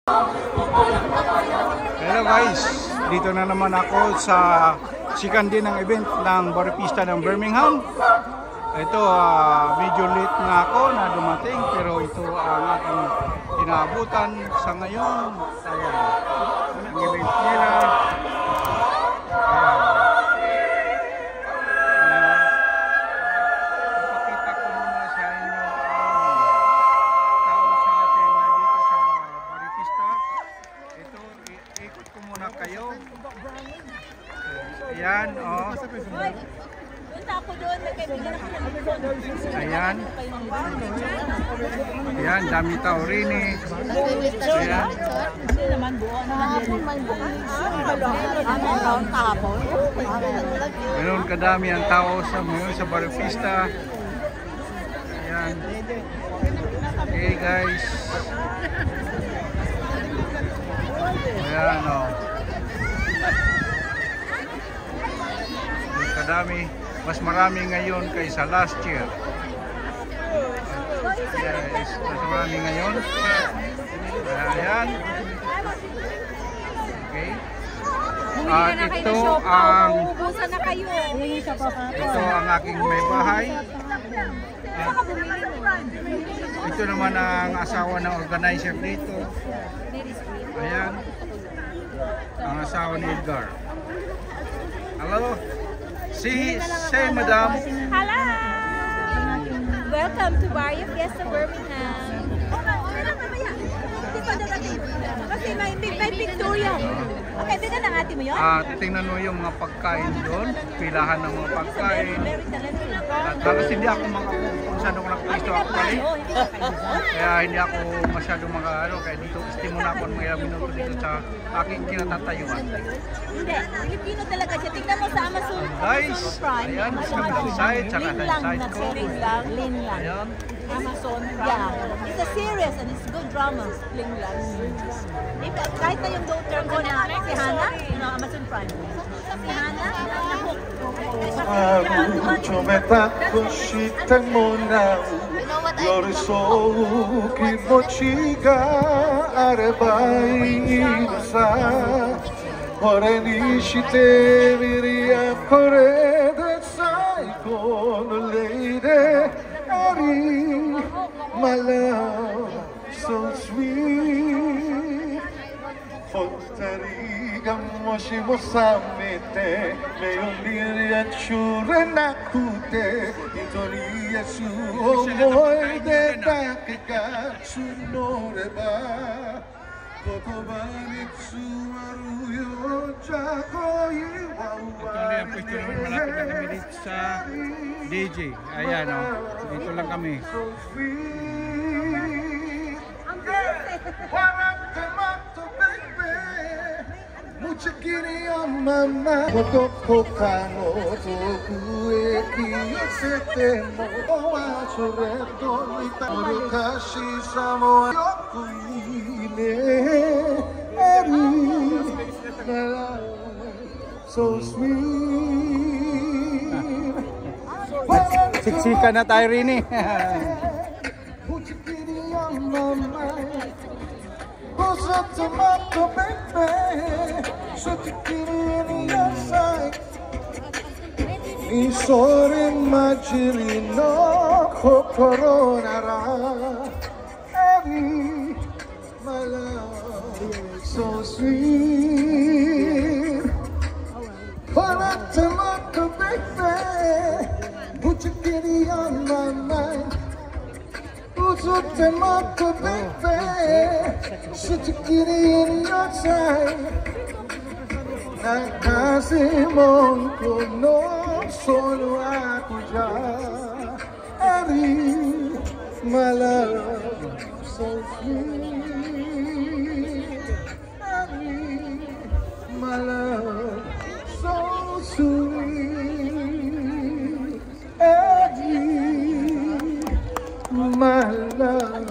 Hello guys, dito na naman ako sa second day ng event ng Baripista ng Birmingham. Ito, medyo late na ako na dumating, pero ito ang aking inaabutan sa ngayon. Ayan, ang event nila. Ipakita ko muna sa inyo ang tao sa atin na dito sa Baripista. Ito, ikot ko muna kayo. Ayan, oh. Ayan. Ayan, dami tao rin eh. Ayan. Meron kadami ang tao sa Baripista. Ayan. Okay guys. Ayan oh. Kadami. Mas marami ngayon kaysa last year. Yes, mas marami ngayon. Ayan. Okay. At ito ang aking may bahay. At ito naman ang asawa ng organizer dito. Ayan. Ang asawa ni Edgar. Hello. Say madam. Hello. Welcome to Barrio Fiesta Birmingham. Kasi may pictorial. Okay, tingnan ang ate mo yun? Titingnan mo yung mga pagkain doon. Pilahan ng mga pagkain. Tapos hindi ako kung saan ako nakapwesto ako pali. Kaya hindi ako masyado kaya dito estimo na ako ng mga minuto dito sa aking kinatatayuan. Hindi, Filipino talaga siya. Tingnan mo sa Amazon Guys, Prime. ayan, sa kabilang side, sa kabilang side ko. Lin lang. Ayan. Amazon Prime. Yeah. It's a series and it's good drama. Lin lang. Kahit na yung daughter ko na si Hannah, Amazon Prime. Si Hannah, na-hook. My love, so sweet. Fotariga moshimosamete, meoniri achure nakute, intonia su omoide dakika sunoreba. Itong pwesto naman malapit na kami dito sa DJ. Ayan o, dito lang kami. So sweet. Siksika na tayo rin eh. Isorin majirino kokoro nara Eri, my love, so sweet. Panatamaka baby, put your kitty on my mind. Uzutemaka baby, sit your kitty in your time. Nakasimon ko no solo ako dyan. Eri, my love, so sweet. Eri, my love, so sweet. Eri, my love.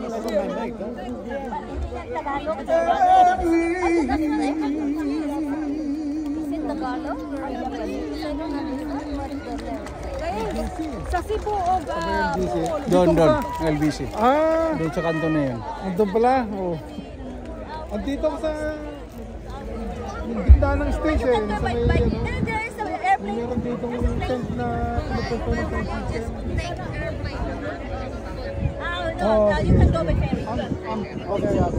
Sa Cebu o Doon, LBC. Doon sa kanto na yun. Doon pala? Oh. Andito ko sa gitna ng stage eh. Sa may meron dito ng tent na pinupunta ng tent. No, you can go by ferry. Okay, yeah.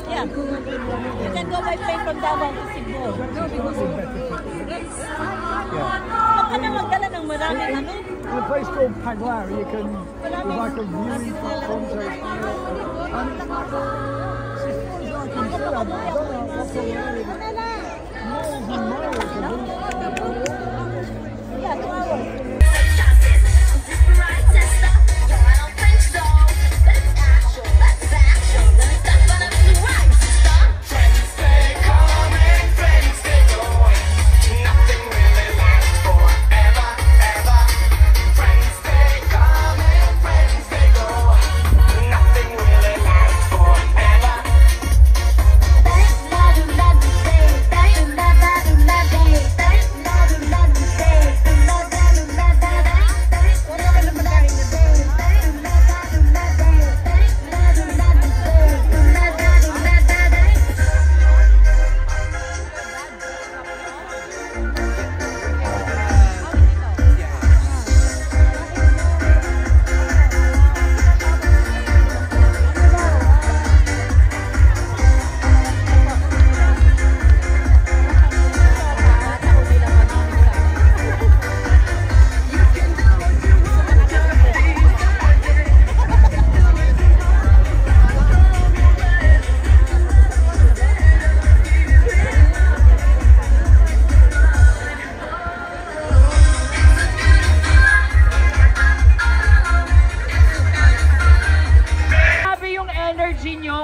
Yeah, you can go by plane from Davao to Cebu. Huwag ka na magdala ng maraming ano. In a place called Paglar, you can, there's like a view from the Yeah, 2 hours.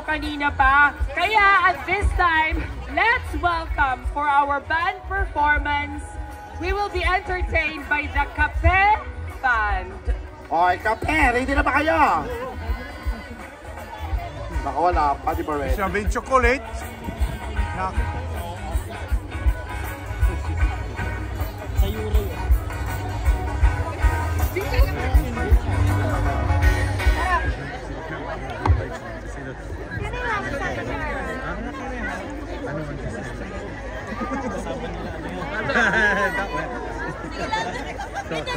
Kanina pa. Kaya at this time, let's welcome for our band performance. We will be entertained by the Kape Band. Okay, Kape, ready na ba kayo? Baka wala, pati ba rin? Sabihin chocolate. Sa Euro yun.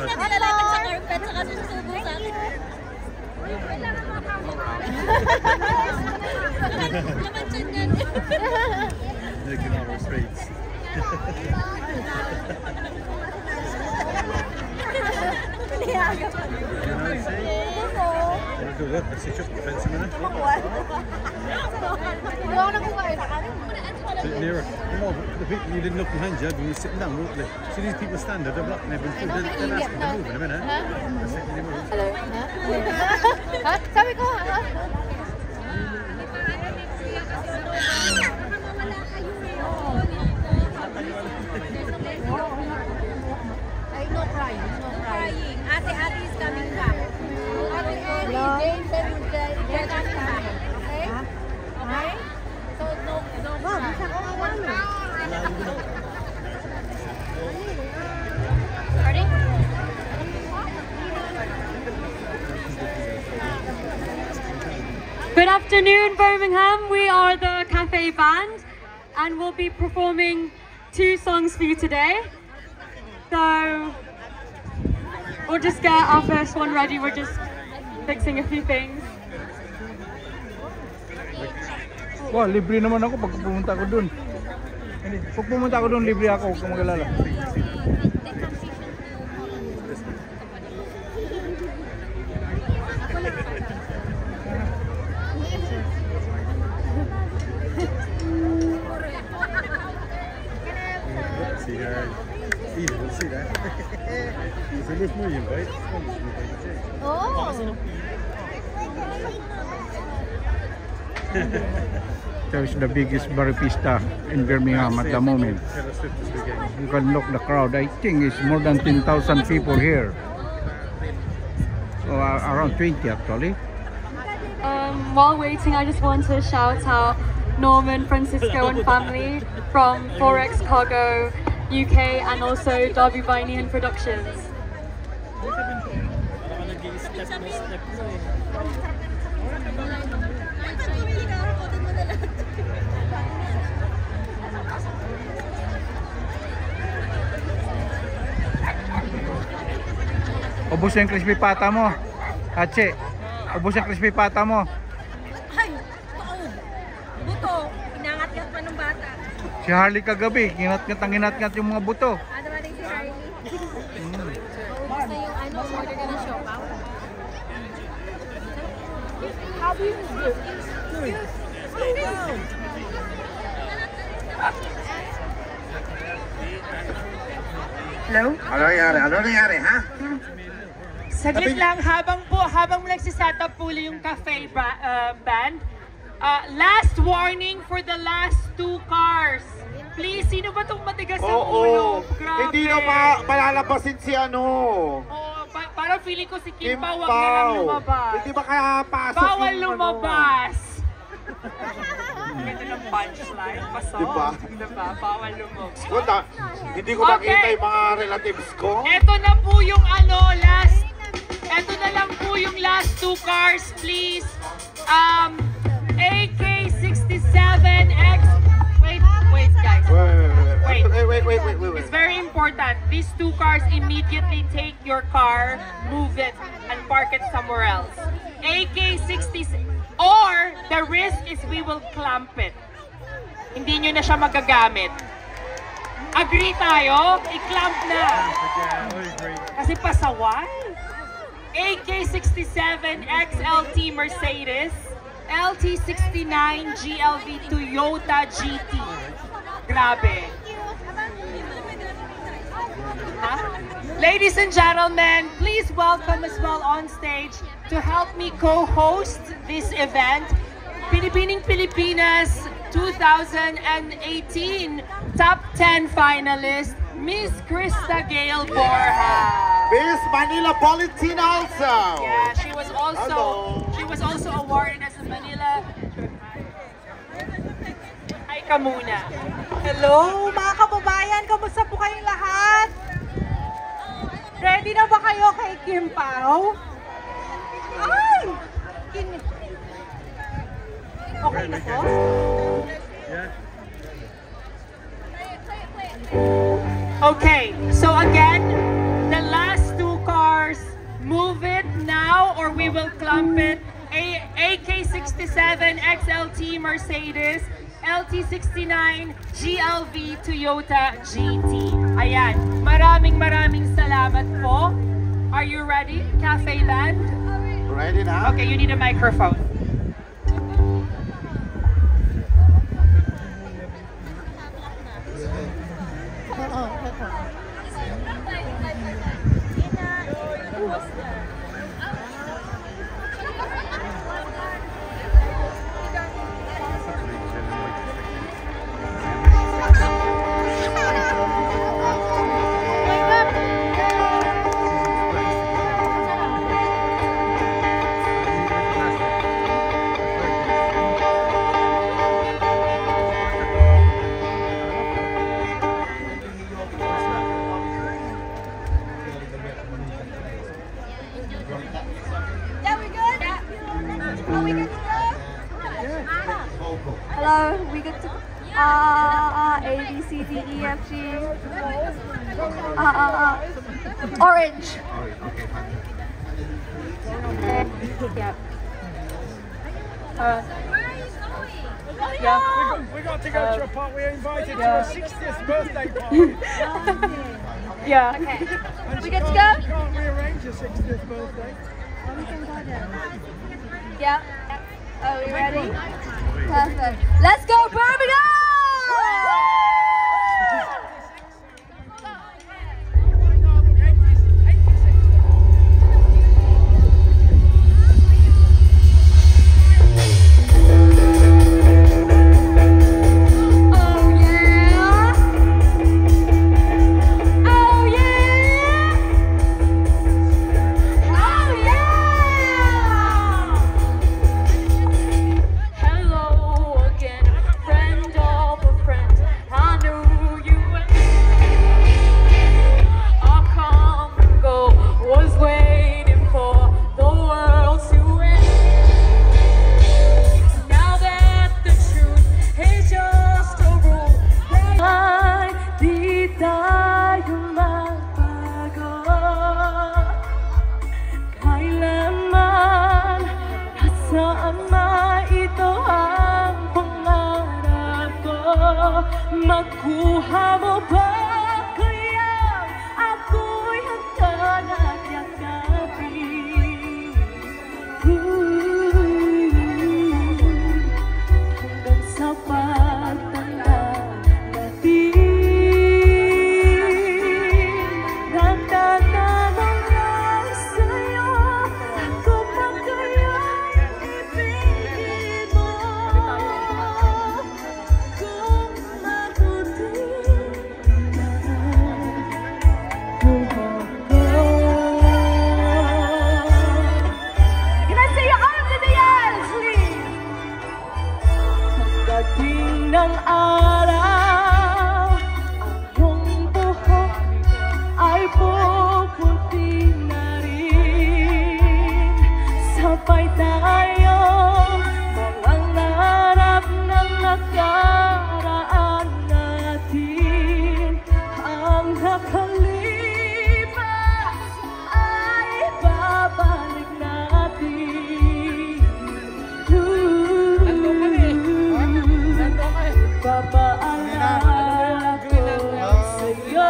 Nakalalaban sa carpet, saka susubo sa akin. Laman siya dyan. Looking at our streets. Pinayaga pa. C'est juste pour faire 10 minutes. Sit nearer. Come on, the people you didn't look behind you when you were sitting down. See these people stand there, they're blocking everyone through. They're asking to move in a minute. Hello? Ha? Sabi ko, ha? Ay, no crying, no crying. Ate is coming back. Ate James and they're coming back. Okay? Okay? So, no crying. Ready? Good afternoon, Birmingham. We are the Cafe Band and we'll be performing 2 songs for you today. So we'll just get our first one ready. We're just fixing a few things. Wow, libre naman ako pag pumunta ko dun. Pag pumunta ko dun, libre ako. Huwag kang mag-alala. See her. Eden will see that. So much more you invite. Oh! That is the biggest baripista in Birmingham at the moment. You can look the crowd. I think it's more than 10,000 people here. So around 20 actually. While waiting, I just want to shout out Norman, Francisco and family from Forex Cargo UK and also Derby Binian Productions. Ubus yung crispy pata mo. Hachi, ubus yung crispy pata mo. Ay, totoo. Buto, inangat-ngat pa ng bata. Si Harley kagabi, ginat-ngat yung mga buto. Ano ba rin si Harley? Maubos na yung ano, order ka ng siopaw. Hello? Ano nangyari, ha? Saglit lang, habang nagsiset up po yung cafe band. Last warning for the last 2 cars. Please, sino ba itong matigas ang ulo? Grabe. Hindi na palalabasin si ano. Parang feeling ko si Kim Pao, wag na lang lumabas. Hindi ba kaya pasok Bawal yung lumabas. Ganda ng punchline. Pasok. Diba? Diba? Bawal lumabas. Ganda, hindi ko makita yung mga relatives ko. Ito na po yung last. Ito na lang po yung last 2 cars, please. AK67X. Wait, guys. Wait. It's very important. These 2 cars, immediately take your car, move it, and park it somewhere else. AK60, or the risk is we will clamp it. Hindi nyo na siya magagamit. Agree tayo? I-clamp na. Kasi pasaway. AK67 XLT Mercedes, LT69 GLV Toyota GT. Grabe. Huh? Ladies and gentlemen, please welcome as well on stage to help me co-host this event, Binibining Pilipinas 2018 Top 10 finalist, Miss Krista Gail Borja. Miss Manila Politina also. Yeah, she was also awarded as a Manila. Ay ka muna. Hello, mga kababayan. Kamusta po kayong lahat? Ready na ba kayo kay Kim Pao? Ay! Okay na po? Okay, so again, the last 2 cars, move it now or we will clump it. AK67 XLT Mercedes, LT69 GLV Toyota GT. Ayan, maraming salamat po. Are you ready, Cafe Land? Ready na? Okay, you need a microphone. Hello, we get to A, B, C, D, E, F, G. Orange. Yep. We got to go to a party. We're invited to a 60th birthday party. Yeah. Okay. We get to go? You can't rearrange a 60th birthday. Yeah. Are we ready? Perfect. Let's go, Birmingham! Hello again, friend. makuha mo ba kaya ako'y hanggang at yakapin? Hanggang sa pagtanda natin, nagtatanong lang sa'yo, ako pa kaya'y ibigin mo? Kung mabuti na buhay ko. Can I see your arms in the air, please? Pagdating ng araw, ang iyong buhok ay puputi na rin. Sabay tayong mangangarap ng nakaraan natin. Ang nakalipas ay babalik natin. Papaalala ko sa'yo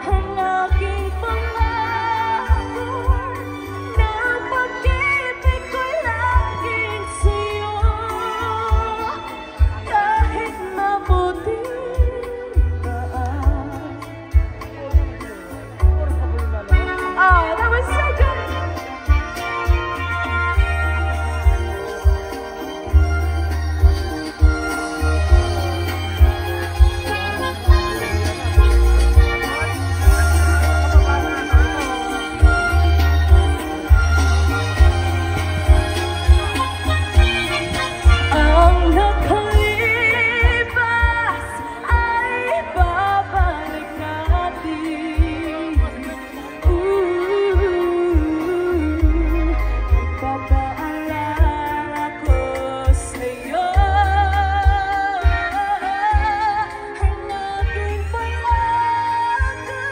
ang aking pangako na pag-ibig ko'y laging sa'yo. Kahit mabuti daan. Oh, that was so good! Ang nakalipas ay babalik natin. Ipapaalala ko sa'yo ang aking pangako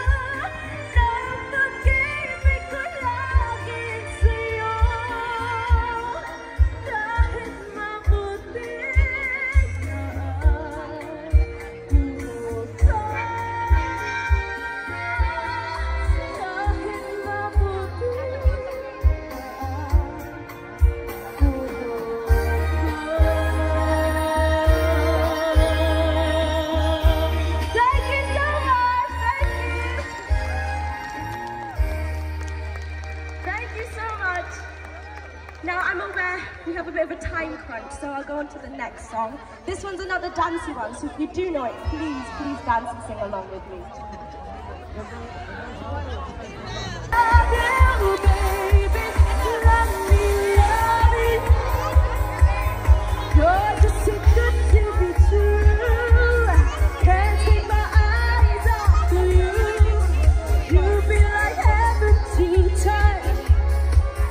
na pag-ibig ko'y laging sa'yo. Kahit mabuti Thank you so much. Thank you so much. Now I'm aware we have a bit of a time crunch, so I'll go on to the next song. This one's another dancey one, so if you do know it, please dance and sing along with me. Love you, baby, let me love you. You're just too good to be true. Can't take my eyes off of you. You be like heaven to touch.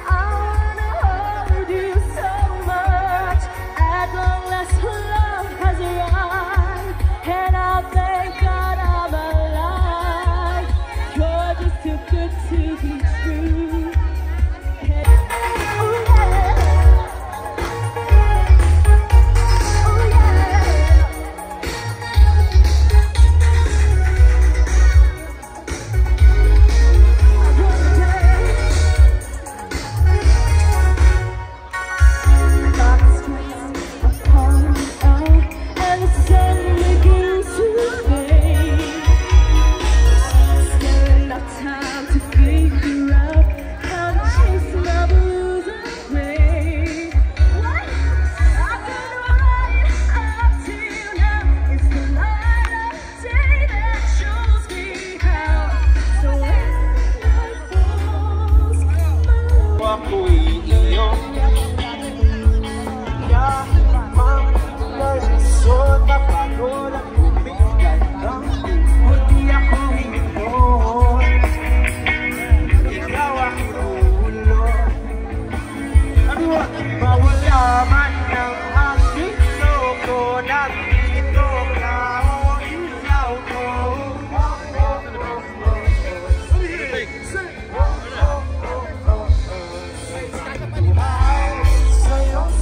I wanna hold you so much. At long last, love has arrived, and I thank God I'm alive. You're just too good to be true.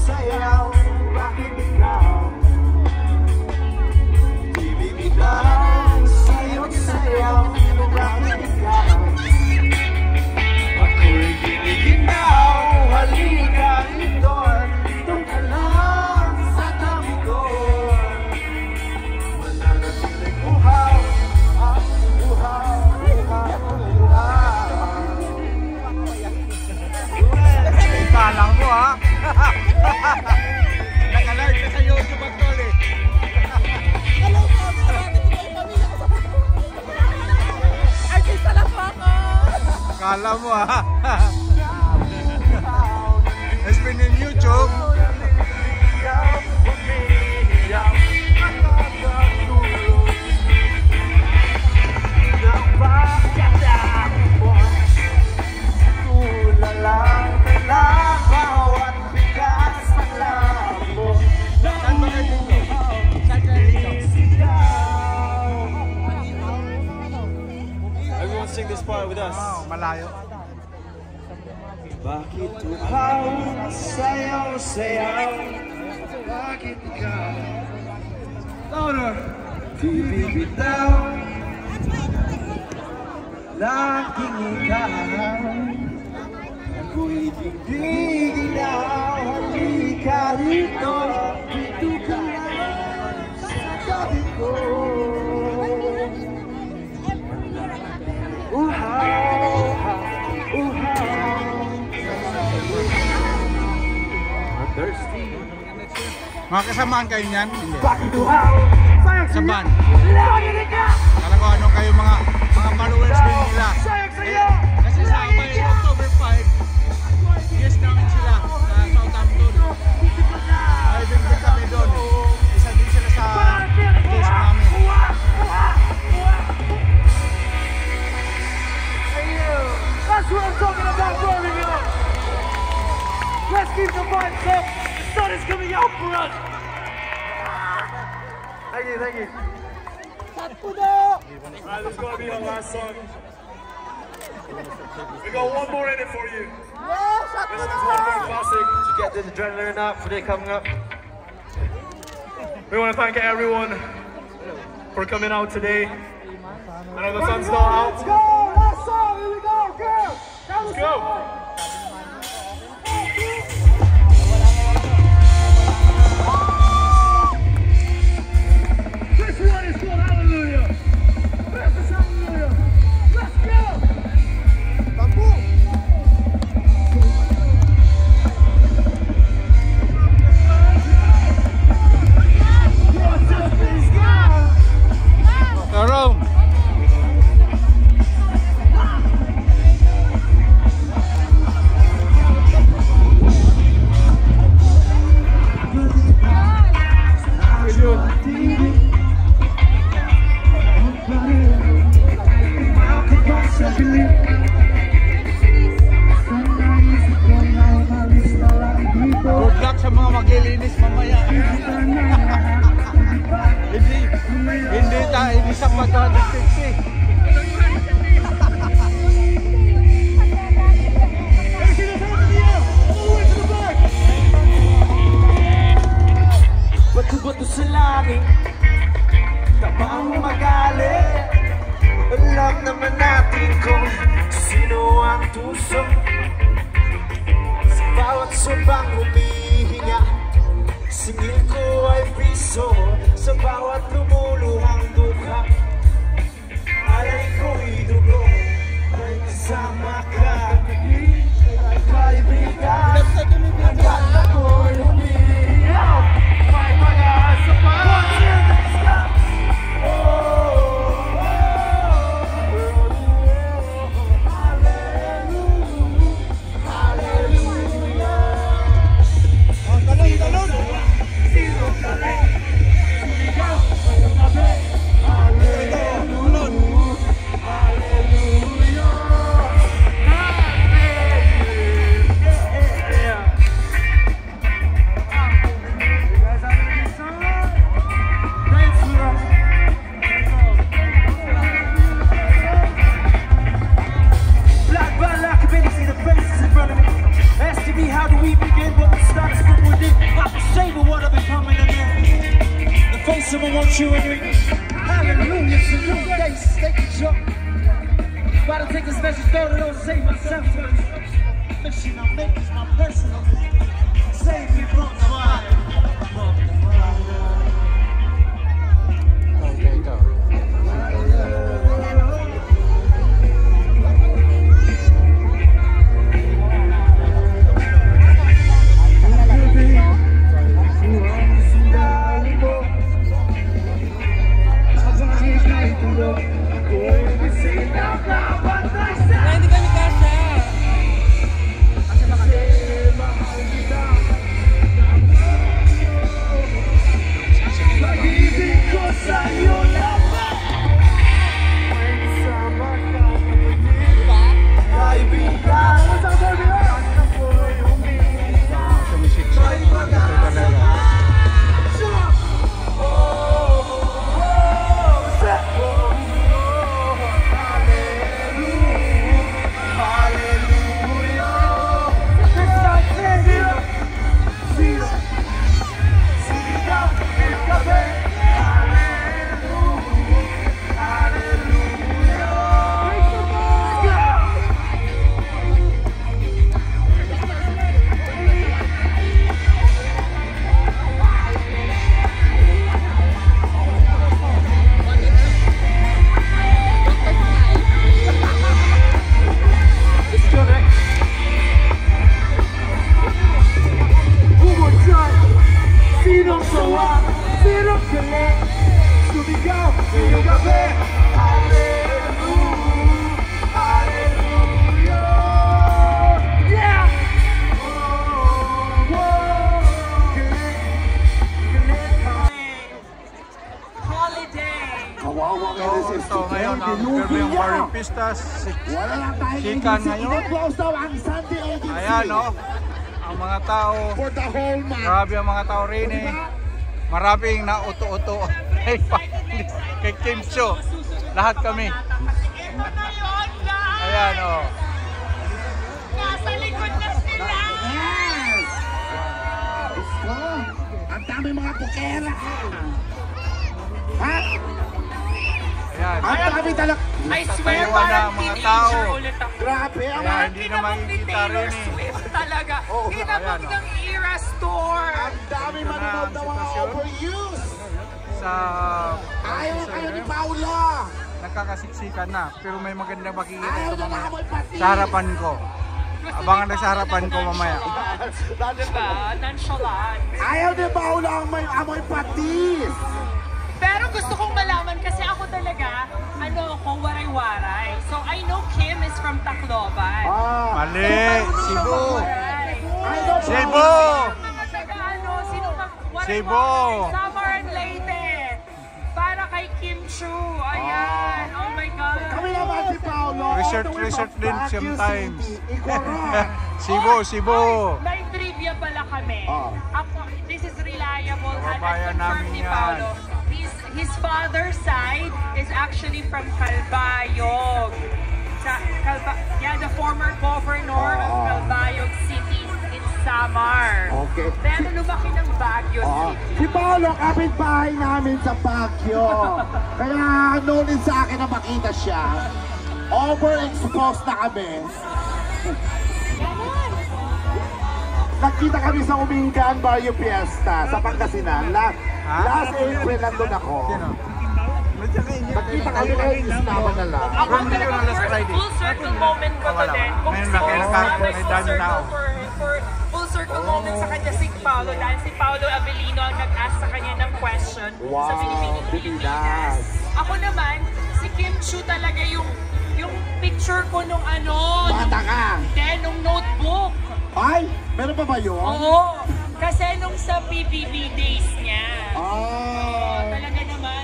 Sayaw, bakit ikaw? Kala mo ha? Naka-live ka sa YouTube at tol eh. Artista lang po ako. Kala mo ha? It's been in YouTube. Everyone sing this part with us. Oh, malayo. Bakit uhaw, sayaw, sayaw? Bakit ikaw? Louder! Di bibitaw, laging ikaw. Ako'y tigil-ilaw, halika rito. Dito ka lang sa tabi ko. Uhaw, uhaw. Thirsty. Mga kasamaan kayo niyan? Hindi. Bakit uhaw? Sa band. Alam ko ano kayo mga followers din nila. Kasi sa may October 5, guest namin sila sa Southampton. Ay, binigyan kami doon. Isa din sila sa guest namin. That's what I'm talking about, Birmingham. Let's keep the vibes up. The sun is coming out for us. Thank you, thank you. Alright, this is gonna be our last song. We got one more in it for you. This is one more classic to get the adrenaline up for they coming up. We want to thank everyone for coming out today. I know the sun's not out. Let's go! Last song! Here we go! Girls! Let's go! This one is called Hallelujah! This is Hallelujah! Let's go! Bamboo! Jerome! Good luck sa mga maglilinis mamaya. Hindi sapat 250. Bato-bato sa langit, tabang magalit. Alam naman natin kung sino ang tusok. Sa bawat sabang humihinga, singil ko ay piso. Sa bawat lumuluhang dukha, alay ko'y dugo. May kasama ka, kaibigan. Ang ganda ko'y humihinga. May pag-asa pa. Someone wants you and hallelujah, so you face, take a jump. About to take this message, throw it on, save myself first. Mission I make is my personal. Save me from the fire. Okay, go. Pistas, Wala lang tayo Sikan ngayon. Close daw ang Sunday agency. Ayan, no? Ang mga tao, For the whole month. grabe ang mga tao rin eh. Maraming nauto-uto kay Kim Cho. Lahat kami. Ayan, oh. Nasa likod na sila! Yes! Gusto! Ang dami mga bukera! Ha? Ayan. Ang dami talaga! I swear, Taiwan na parang ang mga teenager tao. ulit ako. Grabe! Ang Kaya mga... hindi na makikita Taylor rin eh. Swift talaga. Oo, Kinabog ayan, ng Era Store. Ang dami Ito na manonood ang na mga sitwasyon. overuse! Sa Ayaw na kayo ni Instagram, Paula! nakakasiksikan na. Pero may magandang makikita Ayaw sa na mga amoy pati! sa harapan ko. Abangan na sa harapan ko mamaya. Diba? Nonchalant. Ayaw ni Paula ang may amoy patis! Pero gusto kong malaman kasi ako talaga, waray-waray. So I know Kim is from Tacloban. Mali! Cebu! I know Cebu! Mga taga sino ba? Cebu! Samar and Leyte. Para kay Kim Chu. Ayan. Oh my God. Kami naman si Paolo. Research din sometimes. Ikoran. Cebu! May trivia pala kami. Ako, this is reliable. Kabayan namin ni yan. Paolo. His father's side is actually from Calbayog. The former governor of Calbayog City in Samar. Okay. Pero lumaki ng Baguio City. Si Paolo, kapitbahay namin sa Baguio. Kaya noon sa akin na makita siya. Overexposed na kami. Nagkita kami sa Umingan Barrio Fiesta sa Pangasinan. Last April nandun ako. Nagkita kami kayo isnawa na lang. Ako talaga full circle moment ko to din. Kung Ngayon lang, may dami tao. for full circle moment sa kanya si Paolo dahil si Paolo Avellino ang nag-ask sa kanya ng question sa Pilipinas. Ako naman, si Kim Chu talaga yung picture ko nung Bata ka! Then, nung notebook. Ay, meron pa ba yun? Oo. Kasi nung sa PBB days niya. Talaga naman,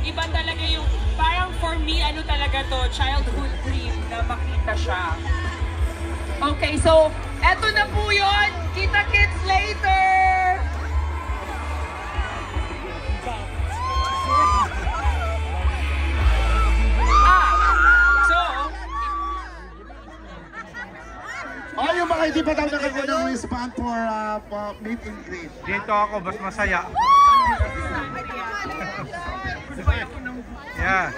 iba talaga yung, parang for me, talaga to, childhood dream na makita siya. Okay, so, eto na po yun. Kita-kits later! Yung mga hindi pa daw nakakuha ng wristband for meet and greet. Dito ako, mas masaya. Yeah.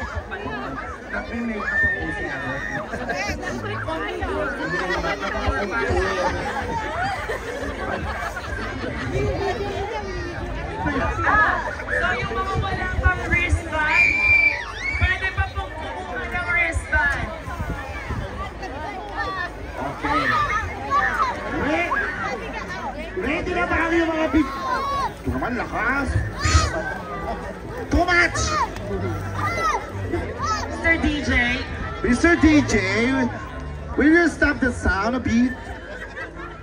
So yung mga wala pang wristband, pwede pa pong kumuha ng wristband. Okay. Ready na ba yung mga big... Ito naman, lakas. Too much! Mr. DJ. Mr. DJ, will you stop the sound a bit?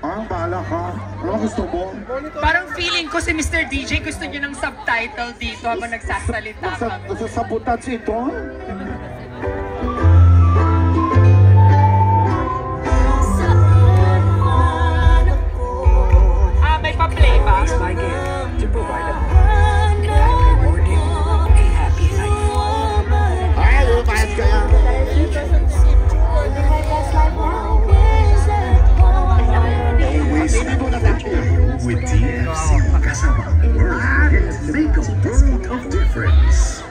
Bahala ka. Ano gusto mo? Parang feeling ko si Mr. DJ gusto niyo ng subtitle dito habang nagsasalita ka. Sasabutats ito? May pa-play ba? It's my gift to provide a happy morning, a happy life. Ay, lumapayat ka yan. With DFC, kasama ang world hit, make a world of difference.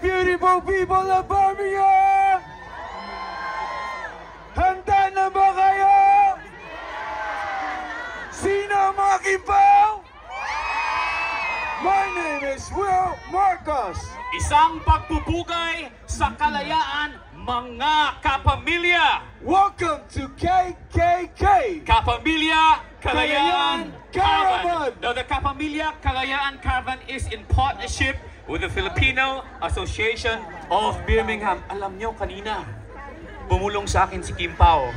beautiful people of Birmingham! Handa na ba kayo? Sino ang mga kimpaw? My name is Will Marcos. Isang pagpupugay sa kalayaan, mga kapamilya. Welcome to KKK. Kapamilya Kalayaan Caravan. Now, the Kapamilya Kalayaan Caravan is in partnership with the Filipino Association of Birmingham. Alam nyo, kanina, bumulong sa akin si Kim Pao.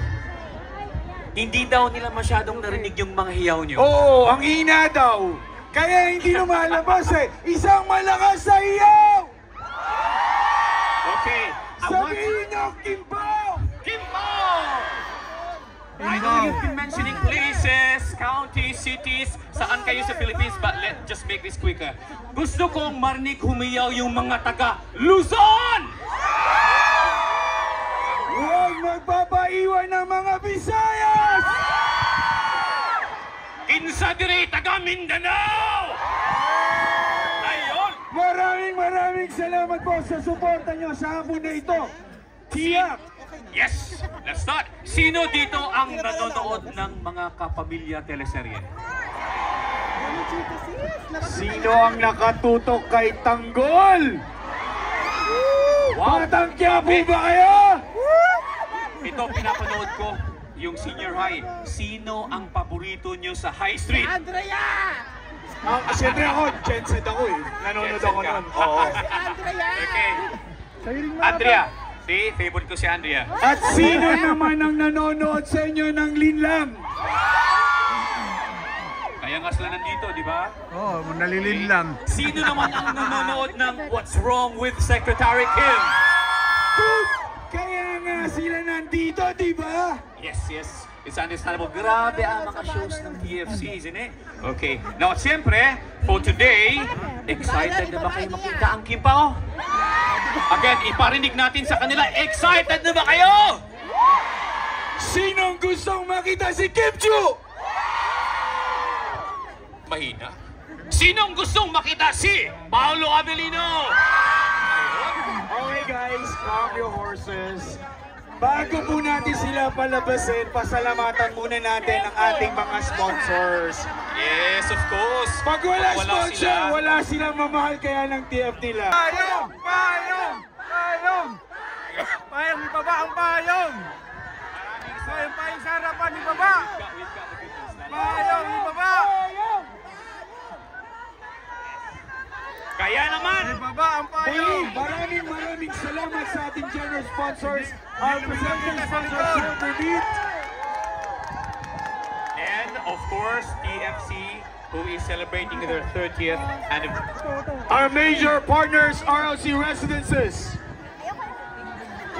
Hindi daw nila masyadong narinig yung mga hiyaw nyo. Oo, ang hina daw. Kaya hindi lumalabas eh. Isang malakas sa hiyaw. Okay. Sabihin nyo, Kim Pao! Kim Pao! I know you've been mentioning places, counties, cities, saan kayo sa Philippines, but let's just make this quicker. Gusto kong marinig humiyaw yung mga taga Luzon! Huwag magpapaiwan ng mga Visayas! Kinsa dire taga Mindanao! Ayun! Maraming salamat po sa suporta nyo sa hapon na ito. Tiyak! Yes! Let's start! Sino dito ang nanonood ng mga kapamilya teleserye? Sino ang nakatutok kay Tanggol? Wow! Patangkya po ba kayo? Ito, pinapanood ko yung senior high. Sino ang paborito nyo sa High Street? Andrea! Siyempre ako, Jensen ako eh. Nanonood ako nun. Oo. Okay. Andrea. See, favorite ko si Andrea. At sino naman ang nanonood sa inyo ng Linlang? Kaya nga sila nandito, di ba? Oh, nalilin lang. Sino naman ang nanonood ng What's Wrong with Secretary Kim? Kaya nga sila nandito, di ba? Yes, yes. It's understandable. Grabe ang mga shows ng TFC, isn't it? Okay. Now, siyempre, for today, excited na ba kayo makita ang Kim Pao? Again, iparinig natin sa kanila, excited na ba kayo? Sinong gustong makita si Kim Chu? Mahina. Sinong gustong makita si Paolo Avellino? Okay guys, calm your horses. Bago po natin sila palabasin, pasalamatan muna natin ang ating mga sponsors. Yes, of course. Pag wala sponsor, wala silang mamahal kaya ng TF nila. Payong! Payong! Payong! Payong, ibaba ang payong! Payong, payong sa harapan, ibaba! Payong, ibaba! Kaya naman! Ibaba ang payong! Maraming salamat sa ating general sponsors. Our presenting sponsors, Silver Meat. And of course, TFC, who is celebrating their 30th anniversary. Our major partners, RLC Residences.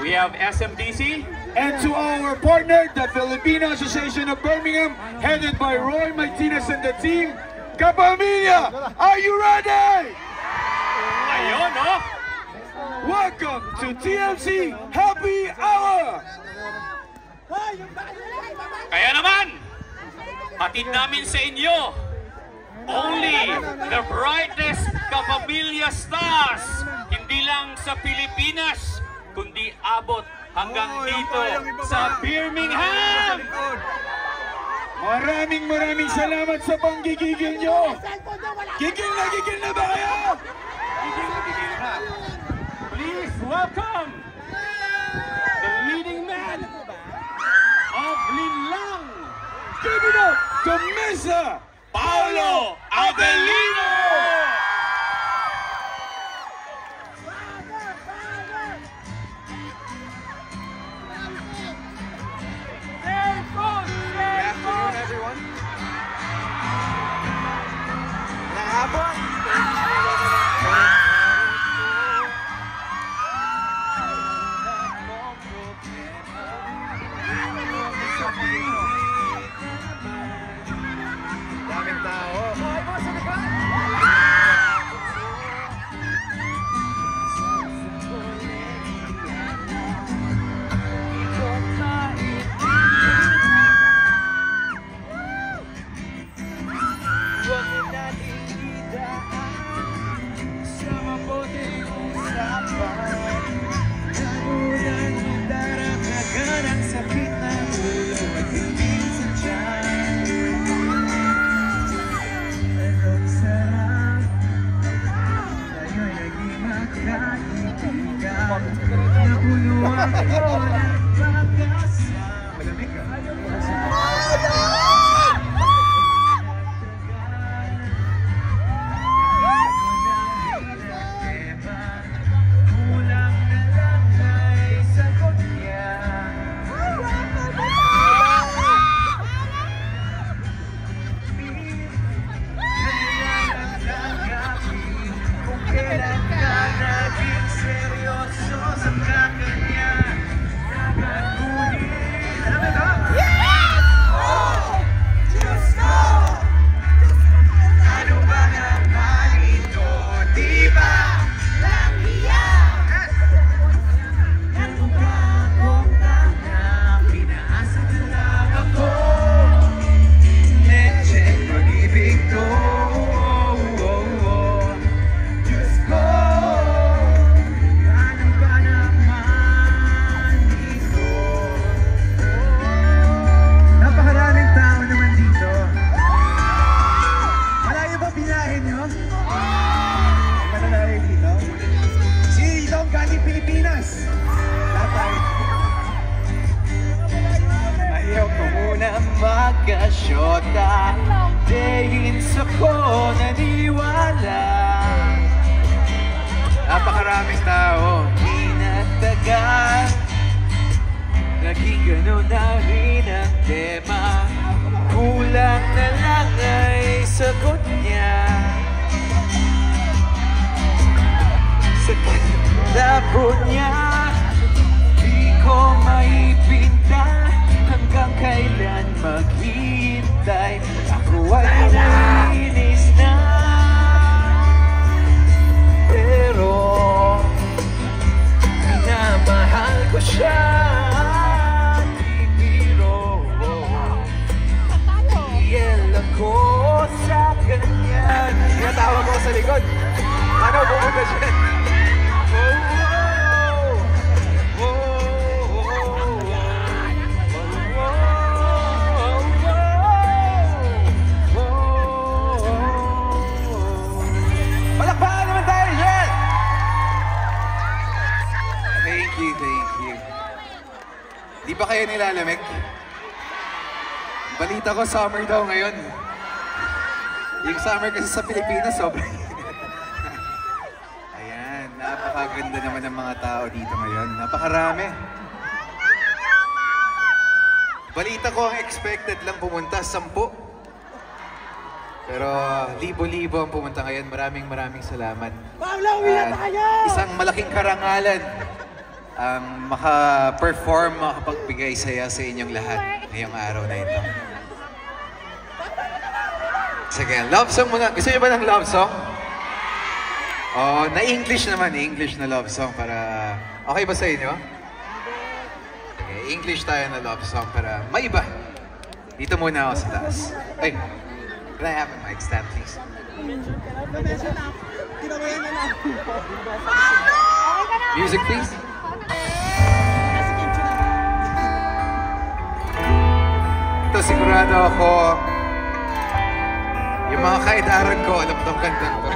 We have SMDC. And to our partner, the Filipino Association of Birmingham, headed by Roy Martinez and the team. Kapamilya, are you ready? Ayun, no? Welcome to TFC Happy Hour! Kaya naman, hatid namin sa inyo only the brightest kapamilya stars, hindi lang sa Pilipinas, kundi abot hanggang dito sa Birmingham! Maraming salamat sa panggigigil nyo! Gigil na ba kayo? Please welcome the leading man of Linlang. Give it up to Mr. Paolo Avellino! Everyone. Hapon. Magkasyota, days ako naniwala. Napakaraming tao, inatagal. Naging gano'n na rin ang tema. Kulang na lang ay sagot niya. Sa labo niya, di ko maipinta. Hanggang kailan maghihintay? Ako ay naiinis na. Pero minamahal ko siya. Ibiro iyel ako sa kanya. Tinatawag ko sa likod. Ano, pumunta siya? Di ba kayo nilalamig? Balita ko, summer daw ngayon. Yung summer kasi sa Pilipinas, sobrang... Ayan, napakaganda naman ng mga tao dito ngayon. Napakarami. Balita ko, ang expected lang pumunta, 10. Pero libo-libo ang pumunta ngayon. Maraming salamat. Isang malaking karangalan ang maka-perform, makapagbigay saya sa inyong lahat ngayong araw na ito. Sige, love song muna. Gusto niyo ba ng love song? Oh, na-English naman. English na love song para... Okay ba sa inyo? Sige, English tayo na love song para maiba. Dito muna ako sa taas. Ay, can I have a mic stand, please? Music, please. Ito, sigurado ako, yung mga kaedaran ko, alam itong kantang to.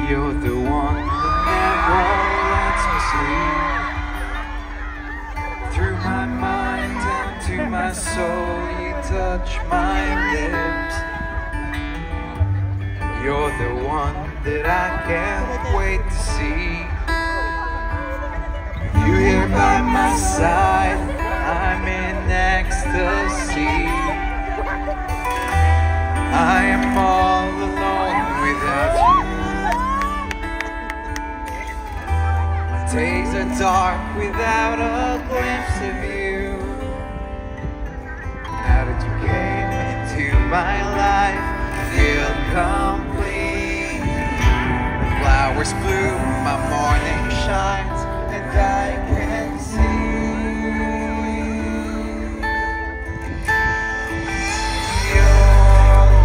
You're the one that never lets me sleep. Through my mind down to my soul, you touch my lips. You're the one that I can't wait to see. You here by my side, I'm in ecstasy. I am all alone without you. My days are dark without a glimpse of you. Now that you came into my life, I feel complete. The flowers bloom, my morning shines, and I can see. Your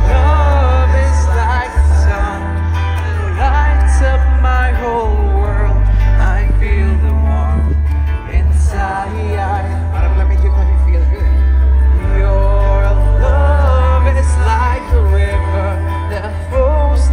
love is like the sun, it lights up my whole world. I feel the warmth inside. Parang lamig yun when you feel good. Your love is like a river that flows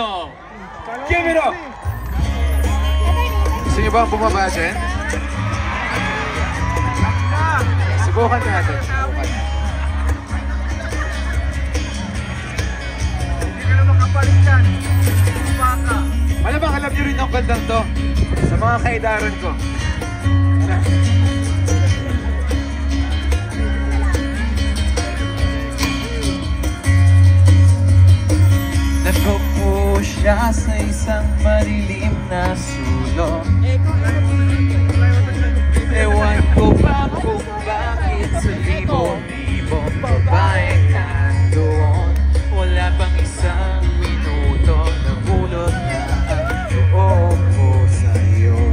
Filipino. Give it up! Gusto niyo ba bumaba dyan? Subukan natin. Hindi ka na makapalit yan. Baka. Malamang alam niyo rin ang kantang to sa mga kaidaran ko. Nagpupo siya sa isang marilim na sulok. Ewan ko ba kung bakit sa libo-libong babae nandoon. Wala pang isang minuto na hulot na ang loob ko sa'yo.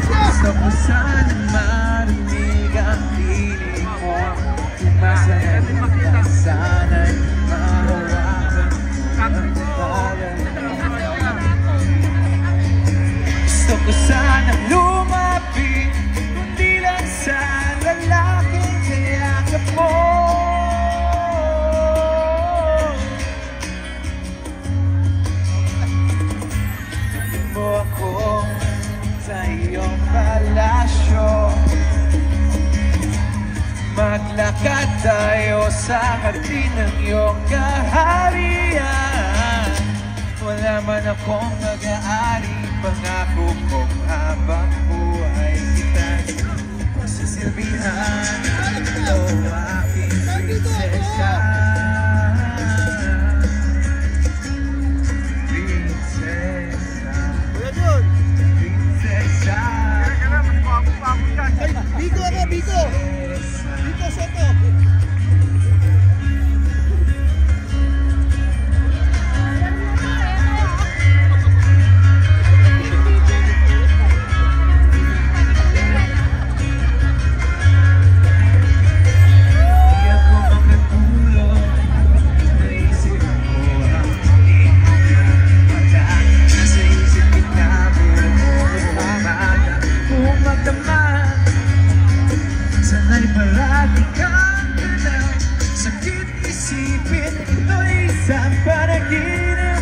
Gusto ko sana marinig ang piling mo. Masaya ka sana'y mahawakan ang bayan. Gusto ko sana lumapit, kundi lang sa lalaking kayakap mo. Tingin mo ako sa iyong palasyo. Maglakad tayo sa hardin ng iyong kaharian. Wala man akong mag-aari, pangako kong habang buhay kita magsisilbihan. O aking prinsesa, prinsesa, prinsesa. Ay, Biko ako, Biko! Biko Soto! Sana'y parati kang galaw. Sakit isipin, ito'y isang panaginip.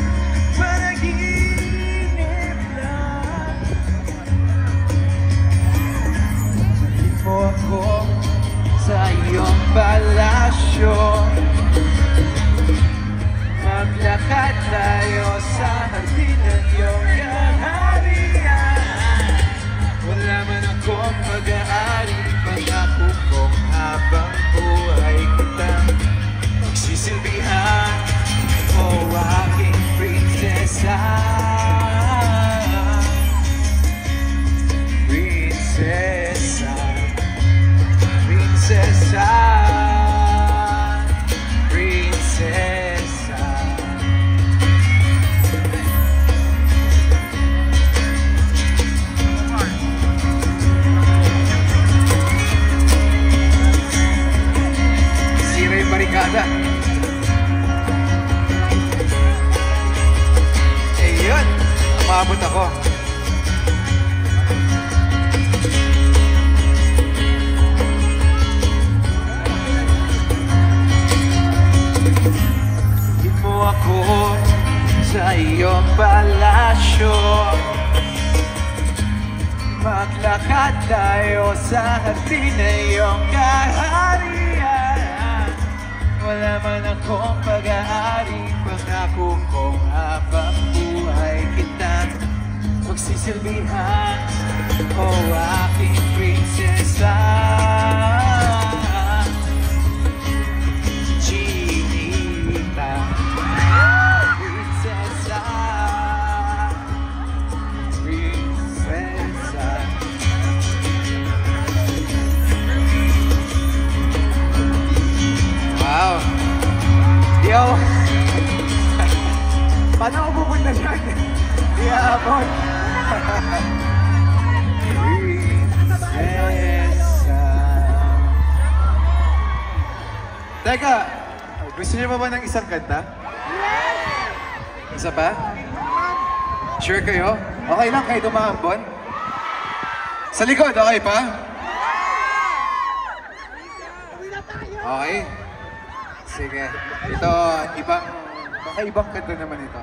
Panaginip lang. Balik mo ako sa iyong palasyo. Maglakad tayo sa hardin ng iyong kaharian. Wala man akong mag-aari, pangako kong habang buhay kita magsisilbihan. O aking prinsesa, prinsesa, prinsesa, prinsesa. Sira yung barikada. Eh yun, umabot ako. Higit mo ako sa iyong palasyo. Maglakad tayo sa hardin ng iyong kaharian. Wala man akong pag-aari, pangako kong habang buhay kita magsisilbihan. O aking prinsesa, Chinita, prinsesa, prinsesa. Wow. Yo. Paano ako pupunta dyan? Di aabot. Teka, gusto niyo pa ba ng isang kanta? Isa pa? Sure kayo? Okay lang kayo dumahambon? Sa likod, okay pa? Uwi na tayo! Okay. Sige. Ito, ibang kanta naman ito.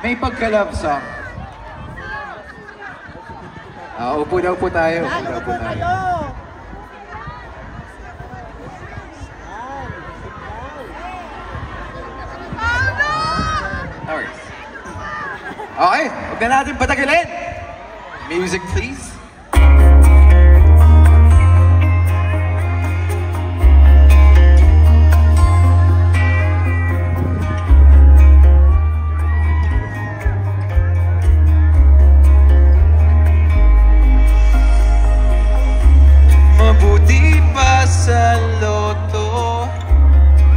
May pagka-love song. Upo daw po tayo. Upo daw po tayo. Alright. Okay, huwag na natin patagilin. Music please. Mabuti pa sa loto,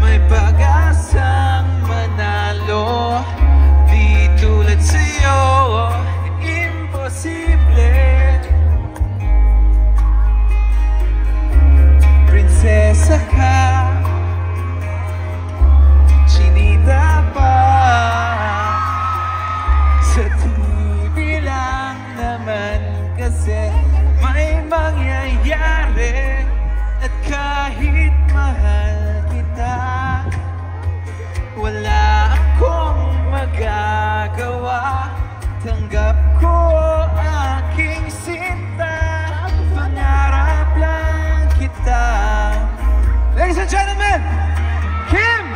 may pag-asang manalo. Di tulad sa'yo, imposible. Prinsesa ka, chinita pa. Sa TV lang naman kasi may mangyayari. At kahit mahal kita, wala akong magagawa. Tanggap ko aking sinta, pangarap lang kita. Ladies and gentlemen, Kim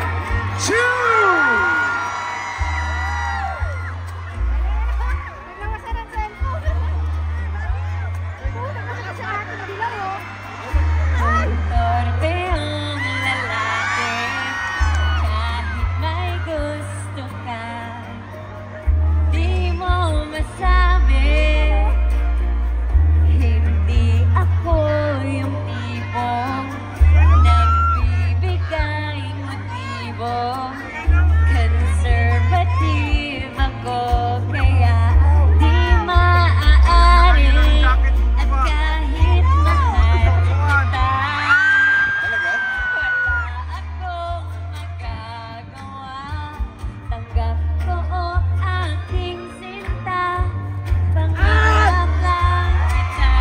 Chu! Torpe ang lalaki, kahit may gusto ka, di mo masabi. Hindi ako yung tipong nagbibigay motibo. Conservative ako, kaya di maaari. At kahit mahal kita, akong magagawa. Tanggap ko aking sinta, pangarap lang kita.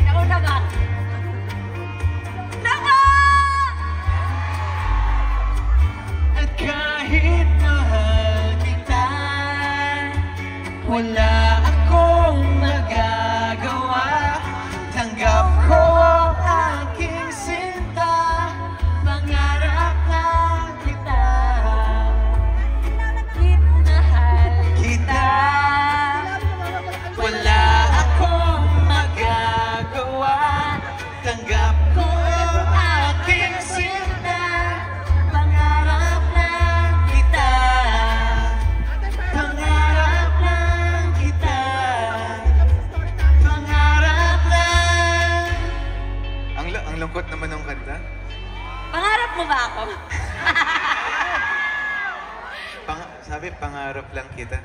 Ako na ba? Nako! At kahit mahal kita, wala akong magagawa. Tanggap ko aking sinta, pangarap lang kita. Mahal Kita, wala akong magagawa. Tanggap ko aking sinta, pangarap lang kita. Pangarap lang kita. Pangarap lang. Ang lungkot naman ng kanta. Pangarap mo ba ako? Sabi, pangarap lang kita.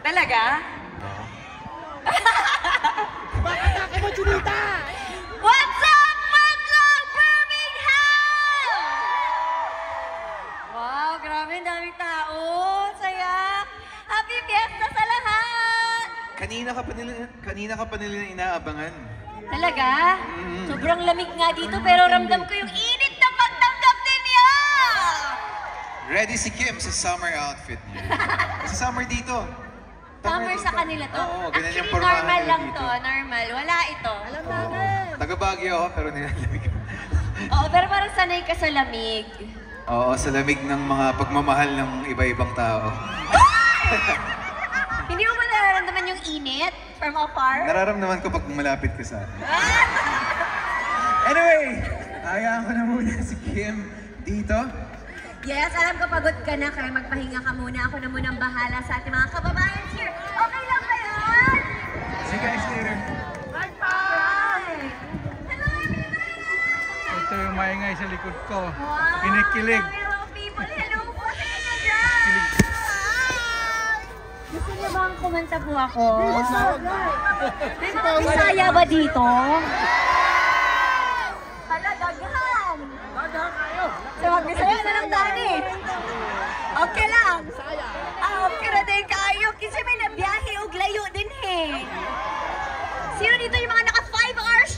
Talaga? Oo. Bakit mo, Chinita? What's up, Madlang Birmingham? Wow, grabe, ang daming tao. Saya. Happy Fiesta sa lahat. Kanina ka pa nila inaabangan. Talaga? Sobrang lamig nga dito, pero ramdam ko yung init na pagtanggap ninyo. Ready si Kim sa summer outfit niya. Sa summer dito. Summer sa kanila to. Oo, ganyan yung Actually, pormahan normal nila lang dito. to. Normal. Wala ito. Alam namin. Taga-Baguio ako pero nilalamig. Oo, pero parang sanay ka sa lamig. Oo, sa lamig ng mga pagmamahal ng iba-ibang tao. Hindi mo ba nararamdaman yung init from afar? Nararamdaman ko pag malapit ka sa akin. Anyway, hayaan ko na muna si Kim dito. Yes, alam ko pagod ka na, kaya magpahinga ka muna. Ako na munang bahala sa ating mga kababayan here. Okay lang ba yan? See you guys later. Bye! Ito yung maingay sa likod ko. Wow! Kinikilig. Ang mga people, hello po sa inyo dyan! Gusto niyo bang kumanta po ako? May mga Bisaya ba dito? Paladaghan! Daghan kayo! Sa mga Bisaya na lang dani! Okay lang! Okay na din kayo! Kasi may nabiyahe o layo din eh! Sino dito yung mga naka 5 hours